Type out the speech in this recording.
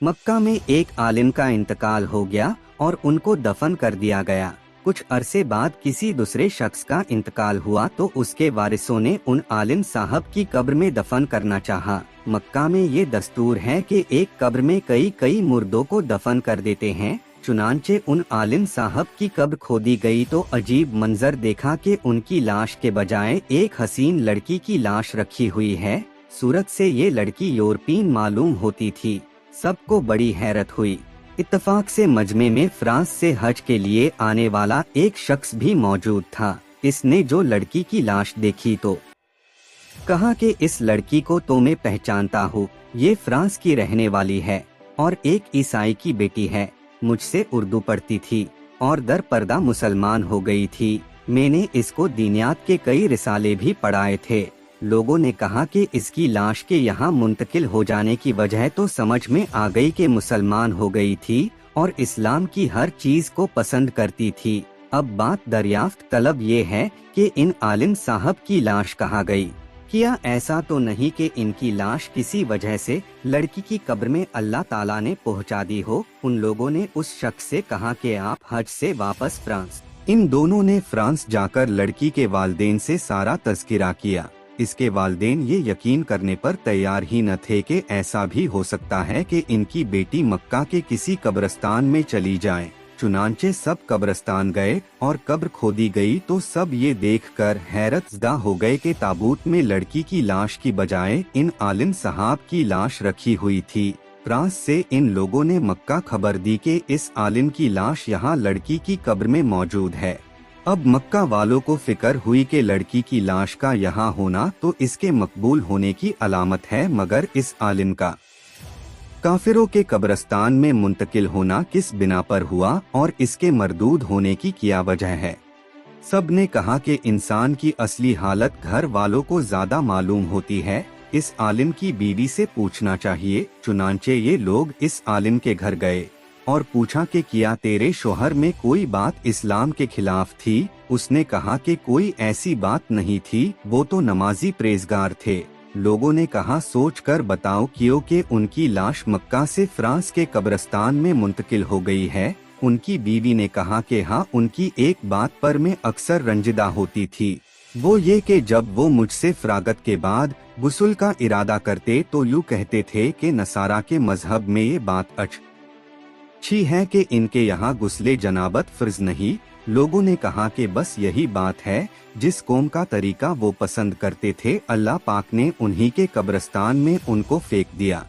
मक्का में एक आलिम का इंतकाल हो गया और उनको दफन कर दिया गया। कुछ अरसे बाद किसी दूसरे शख्स का इंतकाल हुआ तो उसके वारिसों ने उन आलिम साहब की कब्र में दफन करना चाहा। मक्का में ये दस्तूर है कि एक कब्र में कई कई मुर्दों को दफन कर देते हैं। चुनांचे उन आलिम साहब की कब्र खोदी गई तो अजीब मंजर देखा कि उनकी लाश के बजाय एक हसीन लड़की की लाश रखी हुई है। सूरत से ये लड़की यूरोपीन मालूम होती थी। सबको बड़ी हैरत हुई। इत्तफाक से मजमे में फ्रांस से हज के लिए आने वाला एक शख्स भी मौजूद था। इसने जो लड़की की लाश देखी तो कहा कि इस लड़की को तो मैं पहचानता हूँ, ये फ्रांस की रहने वाली है और एक ईसाई की बेटी है। मुझसे उर्दू पढ़ती थी और दर पर्दा मुसलमान हो गई थी। मैंने इसको दीनियात के कई रिसाले भी पढ़ाए थे। लोगों ने कहा कि इसकी लाश के यहाँ मुंतकिल हो जाने की वजह तो समझ में आ गई कि मुसलमान हो गई थी और इस्लाम की हर चीज को पसंद करती थी। अब बात दरियाफ्त तलब ये है कि इन आलिम साहब की लाश कहाँ गई। क्या ऐसा तो नहीं कि इनकी लाश किसी वजह से लड़की की कब्र में अल्लाह ताला ने पहुँचा दी हो। उन लोगों ने उस शख्स से कहा कि आप हज से वापस फ्रांस। इन दोनों ने फ्रांस जाकर लड़की के वालिदैन से सारा तज़किरा किया। इसके वालिदैन ये यकीन करने पर तैयार ही न थे कि ऐसा भी हो सकता है कि इनकी बेटी मक्का के किसी कब्रिस्तान में चली जाए। चुनांचे सब कब्रिस्तान गए और कब्र खोदी गई तो सब ये देखकर हैरतज़दा हो गए कि ताबूत में लड़की की लाश की बजाय इन आलिम साहब की लाश रखी हुई थी। फ्रांस से इन लोगों ने मक्का खबर दी कि इस आलिम की लाश यहाँ लड़की की कब्र में मौजूद है। अब मक्का वालों को फिक्र हुई कि लड़की की लाश का यहाँ होना तो इसके मकबूल होने की अलामत है, मगर इस आलिम का काफिरों के कब्रिस्तान में मुंतकिल होना किस बिना पर हुआ और इसके मरदूद होने की क्या वजह है। सब ने कहा कि इंसान की असली हालत घर वालों को ज्यादा मालूम होती है, इस आलिम की बीवी से पूछना चाहिए। चुनांचे ये लोग इस आलिम के घर गए और पूछा कि क्या तेरे शोहर में कोई बात इस्लाम के खिलाफ थी। उसने कहा कि कोई ऐसी बात नहीं थी, वो तो नमाजी परहेज़गार थे। लोगों ने कहा सोच कर बताओ क्योंकि उनकी लाश मक्का से फ्रांस के कब्रिस्तान में मुंतकिल हो गई है। उनकी बीवी ने कहा कि हाँ, उनकी एक बात पर मैं अक्सर रंजिदा होती थी, वो ये कि जब वो मुझसे फरागत के बाद गुस्ल का इरादा करते तो यूँ कहते थे कि नसारा के मजहब में ये बात अच्छी है कि इनके यहाँ गुस्ले जनाबत फर्ज नहीं। लोगों ने कहा कि बस यही बात है, जिस कौम का तरीका वो पसंद करते थे अल्लाह पाक ने उन्हीं के कब्रिस्तान में उनको फेंक दिया।